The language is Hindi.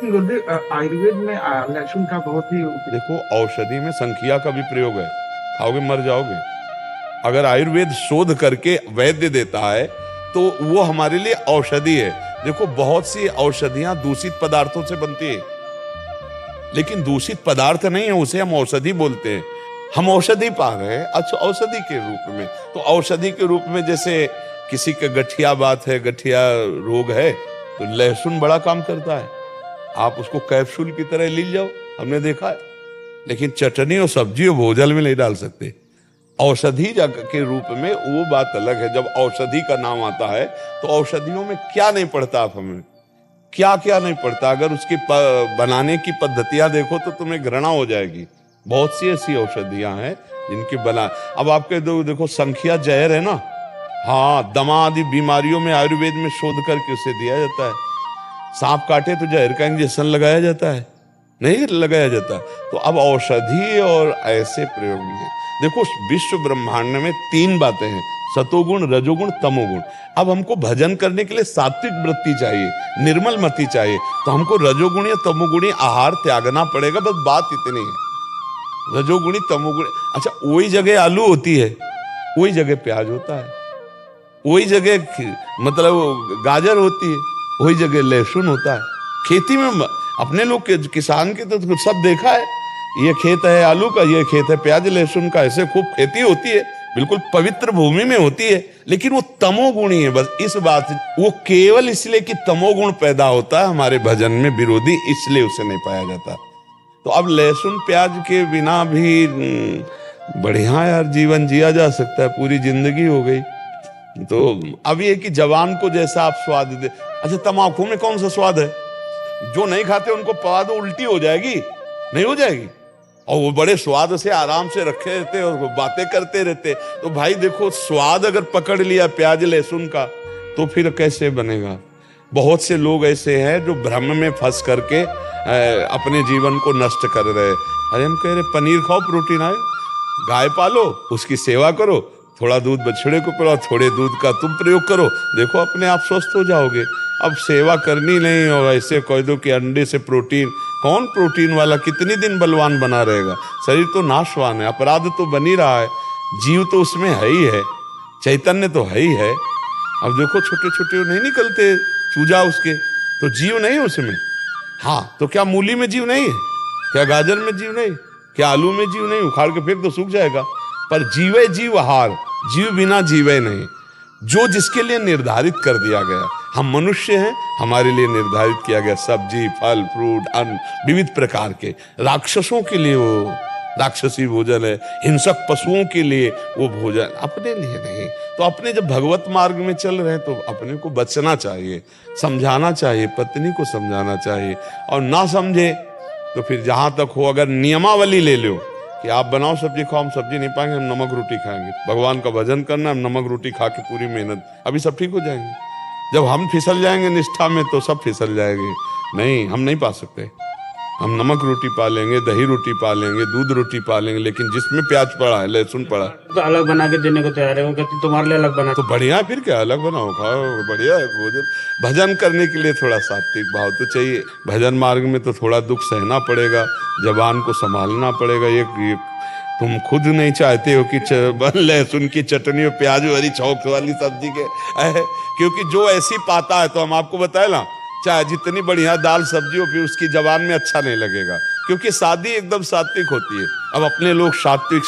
आयुर्वेद में लहसुन का बहुत ही देखो, औषधि में संखिया का भी प्रयोग है, खाओगे मर जाओगे। अगर आयुर्वेद शोध करके वैद्य देता है तो वो हमारे लिए औषधि है। देखो, बहुत सी औषधियां दूषित पदार्थों से बनती है, लेकिन दूषित पदार्थ नहीं है, उसे हम औषधि बोलते हैं। हम औषधि पा रहे हैं अच्छा औषधि के रूप में। तो औषधि के रूप में जैसे किसी का गठिया बात है, गठिया रोग है, तो लहसुन बड़ा काम करता है। आप उसको कैप्सूल की तरह ले जाओ, हमने देखा है। लेकिन चटनी और सब्जी और भोजन में नहीं डाल सकते। औषधि के रूप में वो बात अलग है। जब औषधि का नाम आता है तो औषधियों में क्या नहीं पड़ता, आप हमें क्या क्या नहीं पड़ता। अगर उसकी बनाने की पद्धतियां देखो तो तुम्हें घृणा हो जाएगी। बहुत सी ऐसी औषधियां हैं जिनकी बना, अब आपके देखो संखिया जहर है ना, हाँ, दमा आदि बीमारियों में आयुर्वेद में शोध करके उसे दिया जाता है। सांप काटे तो जहर का इंजेक्शन लगाया जाता है, नहीं लगाया जाता। तो अब औषधि और ऐसे प्रयोग भी है। देखो, विश्व ब्रह्मांड में 3 बातें हैं, सतोगुण, रजोगुण, तमोगुण। अब हमको भजन करने के लिए सात्विक वृत्ति चाहिए, निर्मल मति चाहिए, तो हमको रजोगुणी या तमोगुणी आहार त्यागना पड़ेगा। बस बात इतनी है, रजोगुणी तमोगुणी। अच्छा, वही जगह आलू होती है, वही जगह प्याज होता है, वही जगह मतलब गाजर होती है, वही जगह लहसुन होता है। खेती में अपने लोग के किसान के तो सब देखा है, ये खेत है आलू का, ये खेत है प्याज लहसुन का, ऐसे खूब खेती होती है, बिल्कुल पवित्र भूमि में होती है। लेकिन वो तमोगुणी है, बस इस बात, वो केवल इसलिए कि तमोगुण पैदा होता है हमारे भजन में विरोधी, इसलिए उसे नहीं पाया जाता। तो अब लहसुन प्याज के बिना भी बढ़िया यार जीवन जिया जा सकता है, पूरी जिंदगी हो गई। तो अब ये कि जवान को जैसा आप स्वाद दे। अच्छा, तम्बाकू में कौन सा स्वाद है? जो नहीं खाते उनको पवा दो, उल्टी हो जाएगी, नहीं हो जाएगी? और वो बड़े स्वाद से आराम से रखे रहते और बातें करते रहते। तो भाई देखो, स्वाद अगर पकड़ लिया प्याज लहसुन का तो फिर कैसे बनेगा? बहुत से लोग ऐसे हैं जो भ्रम में फंस करके अपने जीवन को नष्ट कर रहे हैं। अरे हम कह रहे पनीर खाओ, प्रोटीन आए, गाय पालो, उसकी सेवा करो, थोड़ा दूध बछड़े को पिलाओ, थोड़े दूध का तुम प्रयोग करो, देखो अपने आप स्वस्थ हो जाओगे। अब सेवा करनी नहीं और ऐसे कह दो कि अंडे से प्रोटीन, कौन प्रोटीन वाला कितनी दिन बलवान बना रहेगा? शरीर तो नाशवान है, अपराध तो बन ही रहा है, जीव तो उसमें है ही है, चैतन्य तो है ही है। अब देखो छोटे छोटे नहीं निकलते चूजा उसके, तो जीव नहीं उसमें। हाँ, तो क्या मूली में जीव नहीं है? क्या गाजर में जीव नहीं? क्या आलू में जीव नहीं? उखाड़ के फिर तो सूख जाएगा। पर जीवे जीव आहार, जीव बिना जीवे नहीं, जो जिसके लिए निर्धारित कर दिया गया। हम मनुष्य हैं, हमारे लिए निर्धारित किया गया सब्जी फल फ्रूट अन्न विविध प्रकार के। राक्षसों के लिए वो राक्षसी भोजन है, हिंसक पशुओं के लिए वो भोजन, अपने लिए नहीं। तो अपने जब भगवत मार्ग में चल रहे हैं तो अपने को बचना चाहिए, समझाना चाहिए, पत्नी को समझाना चाहिए। और ना समझे तो फिर जहां तक हो, अगर नियमावली ले लो कि आप बनाओ सब्जी खाओ, हम सब्जी नहीं पाएंगे, हम नमक रोटी खाएंगे, भगवान का भजन करना, हम नमक रोटी खा के पूरी मेहनत, अभी सब ठीक हो जाएंगे। जब हम फिसल जाएंगे निष्ठा में तो सब फिसल जाएंगे। नहीं, हम नहीं पा सकते। हम नमक रोटी पा लेंगे, दही रोटी पा लेंगे, दूध रोटी पा लेंगे, लेकिन जिसमें प्याज पड़ा है, लहसुन पड़ा है, तो अलग बना के देने को तैयार है, वो कहते तुम्हारे लिए अलग बना। तो बढ़िया, फिर क्या अलग बनाओ खाओ, बढ़िया है भोजन। भजन करने के लिए थोड़ा सात्विक भाव तो चाहिए। भजन मार्ग में तो थोड़ा दुख सहना पड़ेगा, जबान को संभालना पड़ेगा। ये तुम खुद नहीं चाहते हो कि लहसुन की चटनी और प्याज वाली चौक वाली सब्जी के क्योंकि जो ऐसी पाता है, तो हम आपको बताए ना, चाहे जितनी बढ़िया दाल सब्जी हो, फिर उसकी जबान में अच्छा नहीं लगेगा, क्योंकि शादी एकदम सात्विक होती है। अब अपने लोग सात्विक